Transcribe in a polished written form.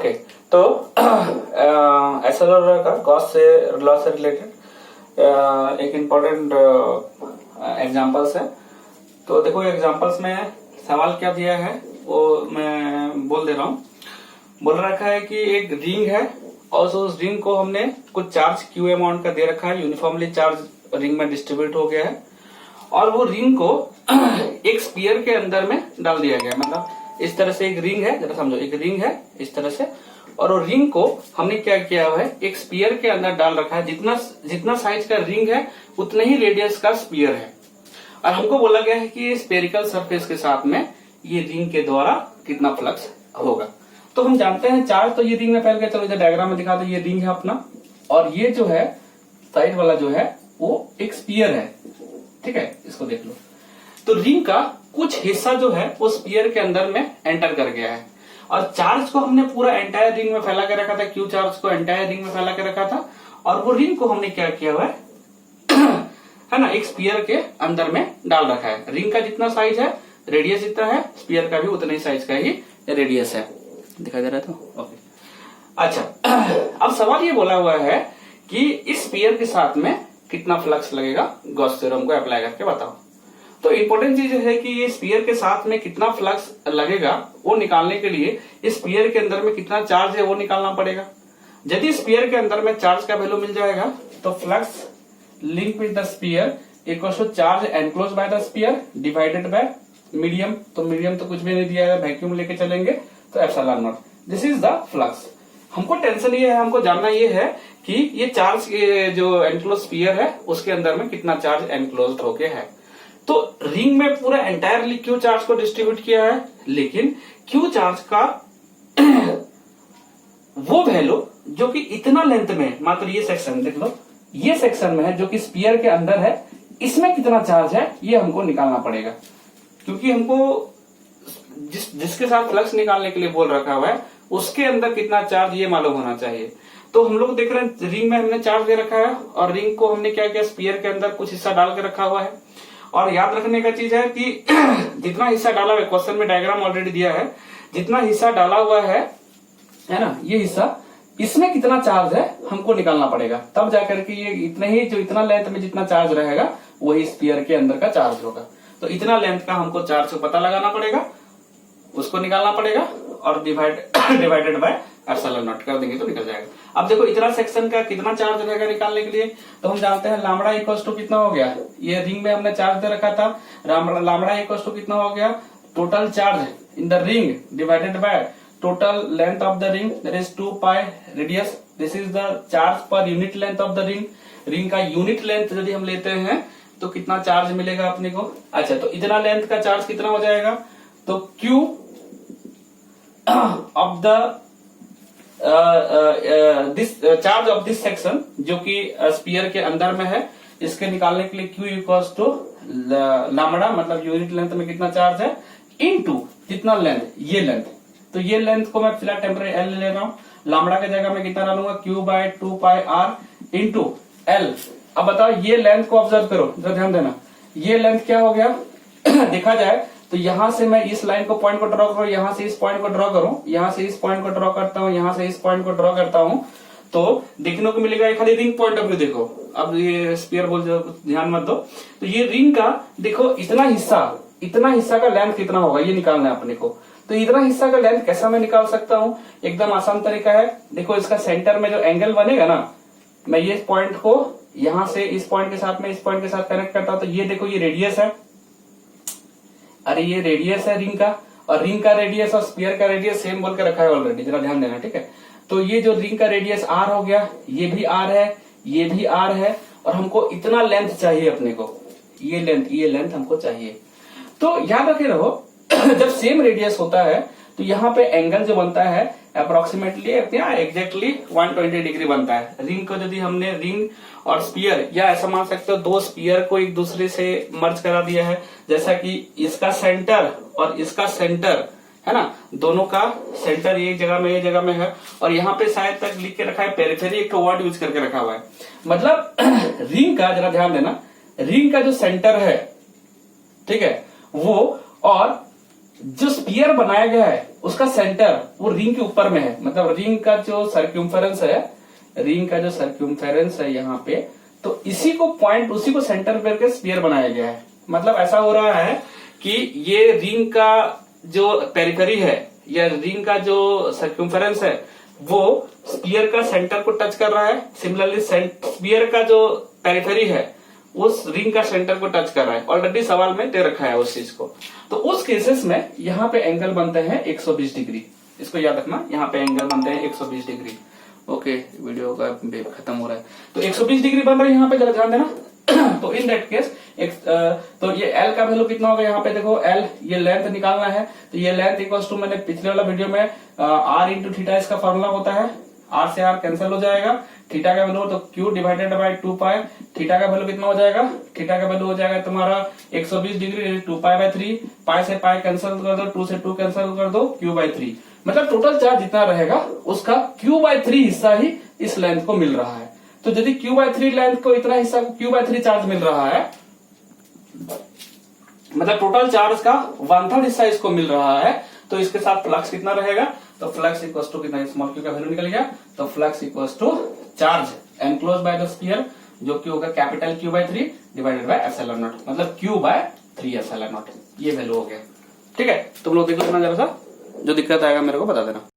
Okay, तो SLR का Gauss से लॉ से रिलेटेड एक इम्पोर्टेंट एग्जांपल्स है। तो देखो एग्जांपल्स में सवाल क्या दिया है वो मैं बोल दे रहा हूँ। बोल रखा है कि एक रिंग है और उस रिंग को हमने कुछ चार्ज क्यू अमाउंट का दे रखा है, यूनिफॉर्मली चार्ज रिंग में डिस्ट्रीब्यूट हो गया है और वो रिंग को एक स्पीयर के अंदर में डाल दिया गया। मतलब इस तरह से एक रिंग है, जरा समझो, एक रिंग है इस तरह से और वो रिंग को हमने क्या किया हुआ है, एक स्पीयर के अंदर डाल रखा है। जितना साइज का रिंग है उतने ही रेडियस का स्पीयर है और हमको बोला गया है कि स्पेरिकल सरफेस के साथ में ये रिंग के द्वारा कितना फ्लक्स होगा। तो हम जानते हैं चार्ज तो ये रिंग में फैल गया। चलो इधर डायग्राम में दिखा दो, ये रिंग है अपना और ये जो है साइड वाला जो है वो एक स्पीयर है। ठीक है, इसको देख लो। तो रिंग का कुछ हिस्सा जो है वो स्पीयर के अंदर में एंटर कर गया है और चार्ज को हमने पूरा एंटायर रिंग में फैला के रखा था, क्यू चार्ज को एंटायर रिंग में फैला के रखा था और वो रिंग को हमने क्या किया हुआ है ना, एक स्पीयर के अंदर में डाल रखा है। रिंग का जितना साइज है रेडियस जितना है, स्पीयर का भी उतना ही साइज का ही रेडियस है। दिखाई दे रहा है तो ओके। अच्छा, अब सवाल ये बोला हुआ है कि इस स्पीयर के साथ में कितना फ्लक्स लगेगा, गॉस थ्योरम को अप्लाई करके बताओ। तो इंपॉर्टेंट चीज है कि ये स्पीयर के साथ में कितना फ्लक्स लगेगा वो निकालने के लिए इस स्पीयर के अंदर में कितना चार्ज है वो निकालना पड़ेगा। यदि स्पीयर के अंदर में चार्ज का वैल्यू मिल जाएगा तो flux link with the sphere equal to charge enclose by the sphere divided by medium. तो मीडियम तो कुछ भी नहीं दिया है, वैक्यूम लेके चलेंगे तो epsilon not. This is the flux. हमको टेंशन ये है, हमको जानना ये है कि ये चार्ज जो एनक्लोज स्पीयर है उसके अंदर में कितना चार्ज एनक्लोज होके है। तो रिंग में पूरा एंटायरली क्यू चार्ज को डिस्ट्रीब्यूट किया है, लेकिन क्यू चार्ज का वो वैल्यू जो कि इतना लेंथ में, मात्र ये सेक्शन देख लो, ये सेक्शन में है जो कि स्पीयर के अंदर है, इसमें कितना चार्ज है ये हमको निकालना पड़ेगा। क्योंकि हमको जिसके साथ फ्लक्स निकालने के लिए बोल रखा हुआ है उसके अंदर कितना चार्ज ये मालूम होना चाहिए। तो हम लोग देख रहे हैं रिंग में हमने चार्ज दे रखा है और रिंग को हमने क्या किया, स्पीयर के अंदर कुछ हिस्सा डाल के रखा हुआ है। और याद रखने का चीज है कि जितना हिस्सा डाला हुआ है, क्वेश्चन में डायग्राम ऑलरेडी दिया है, जितना हिस्सा डाला हुआ है ना, ये हिस्सा, इसमें कितना चार्ज है हमको निकालना पड़ेगा। तब जाकर के ये इतने ही, जो इतना लेंथ में जितना चार्ज रहेगा वही स्पीयर के अंदर का चार्ज होगा। तो इतना लेंथ का हमको चार्ज को पता लगाना पड़ेगा, उसको निकालना पड़ेगा और डिवाइडेड बाय एप्सिलॉन नॉट कर देंगे तो निकल जाएगा। अब देखो इतना सेक्शन का कितना चार्ज रहेगा निकालने के लिए, तो हम जानते हैं लैम्बडा इक्वल्स टू कितना हो गया, ये रिंग में हमने चार्ज दे रखा था, लैम्बडा इक्वल्स टू कितना हो गया, total charge in the ring divided by total length of the ring, that is 2 pi radius. This is the charge per unit length of the ring. Ring का unit length यदि हम लेते हैं तो कितना चार्ज मिलेगा अपने को। अच्छा, तो इतना लेंथ का चार्ज कितना हो जाएगा, तो Q of the this charge of this section जो कि स्पीयर के अंदर में है, इसके निकालने के लिए Q इक्वल्स टू लैम्बडा, मतलब यूनिट लेंथ में कितना चार्ज है, इनटू कितना लेंथ, ये लेंथ। तो ये लेंथ को मैं फिलहाल टेम्परेरी L ले रहा हूँ, लैम्बडा के जगह में कितना डालूंगा, Q बाय 2 पाई R इंटू L। अब बताओ ये लेंथ को ऑब्जर्व करो, जरा ध्यान देना, ये लेंथ क्या हो गया देखा जाए तो यहां से मैं इस लाइन को पॉइंट को ड्रॉ करूं, यहां से इस पॉइंट को ड्रॉ करूं, यहां से इस पॉइंट को ड्रॉ करता हूं, यहां से इस पॉइंट को ड्रॉ करता हूं, तो देखने को मिलेगा एक खाली रिंग पॉइंट ऑफ व्यू। देखो अब ये स्पीयर बोल ध्यान मत दो, तो ये रिंग का देखो इतना हिस्सा का लेंथ कितना होगा ये निकालना है अपने को। तो इतना हिस्सा का लेंथ कैसा मैं निकाल सकता हूं, एकदम आसान तरीका है। देखो इसका सेंटर में जो एंगल बनेगा ना, मैं ये पॉइंट को यहां से इस पॉइंट के साथ में इस पॉइंट के साथ कनेक्ट करता हूं, तो ये देखो ये रेडियस है, अरे ये रेडियस है रिंग का, और रिंग का रेडियस और स्पीयर का रेडियस सेम बोल के रखा है ऑलरेडी, जरा ध्यान देना, ठीक है। तो ये जो रिंग का रेडियस R हो गया, ये भी R है, ये भी R है, और हमको इतना लेंथ चाहिए अपने को, ये लेंथ हमको चाहिए। तो याद रखे रहो जब सेम रेडियस होता है तो यहाँ पे एंगल जो बनता है अप्रोक्सीमेटली एग्जैक्टली 120 डिग्री बनता है। रिंग को यदि हमने रिंग और स्पीयर, या ऐसा मान सकते हो दो स्पीयर को एक दूसरे से मर्ज करा दिया है, जैसा कि इसका सेंटर और इसका सेंटर है ना, दोनों का सेंटर एक जगह में, ये जगह में है, और यहाँ पे शायद तक लिख के रखा है पेरिफेरी, एक वर्ड यूज करके रखा हुआ है। मतलब रिंग का जरा ध्यान देना, रिंग का जो सेंटर है, ठीक है, वो और जो स्पीयर बनाया गया है उसका सेंटर वो रिंग के ऊपर में है, मतलब रिंग का जो सर्क्यूम्फेरेंस है, रिंग का जो सर्क्यूम्फेरेंस है यहाँ पे, तो इसी को पॉइंट, उसी को सेंटर करके स्पीयर बनाया गया है। मतलब ऐसा हो रहा है कि ये रिंग का जो पेरिफेरी है या रिंग का जो सर्क्यूम्फेरेंस है वो स्पीयर का सेंटर को टच कर रहा है। सिमिलरली स्पीयर का जो पेरिफेरी है उस रिंग का सेंटर को टच कर रहा है। ऑलरेडी सवाल में दे रखा है उस चीज को। तो उस केसेस में यहाँ पे एंगल बनते हैं 120 डिग्री। इसको याद रखना, यहाँ पे एंगल बनते हैं 120 डिग्री। ओके, वीडियो का खत्म हो रहा है। तो 120 डिग्री बन रहा है यहाँ पे, जरा ध्यान देना। तो इन दैट केस तो ये एल का वैल्यू कितना होगा, यहाँ पे देखो एल, ये लेंथ निकालना है। तो ये लेंथ इक्वल्स टू, मैंने पिछले वाला वीडियो में आर इंटू थीटा इसका फॉर्मूला होता है। आर से आर कैंसिल हो जाएगा, थीटा का वैल्यू तो Q divided by 2 pi. Theta का वैल्यू कितना हो जाएगा, थीटा का वैल्यू हो जाएगा तुम्हारा 120 डिग्री 2 पाई बाय 3। पाई से पाई कैंसिल कर दो, 2 से 2 कैंसिल कर दो, क्यू बाय 3। मतलब टोटल चार्ज जितना रहेगा उसका क्यू बाय 3 हिस्सा ही इस लेंथ को मिल रहा है। तो यदि क्यू बाय 3 लेंथ को इतना हिस्सा क्यू बाय 3 चार्ज मिल रहा है, मतलब टोटल चार्ज का 1/3 हिस्सा इसको मिल रहा है, तो इसके साथ फ्लक्स कितना रहेगा, तो फ्लक्स इक्वल टू कितना, स्मॉल क्यू का वैल्यू निकल गया। तो flux equal to charge enclose by the sphere, जो कि होगा capital q by 3 divided by epsilon naught, मतलब क्यू बाय 3 एप्सिलॉन नॉट। ये वैल्यू हो गया। ठीक है, तुम लोग देख लेना जरा सा, जो दिक्कत आएगा मेरे को बता देना।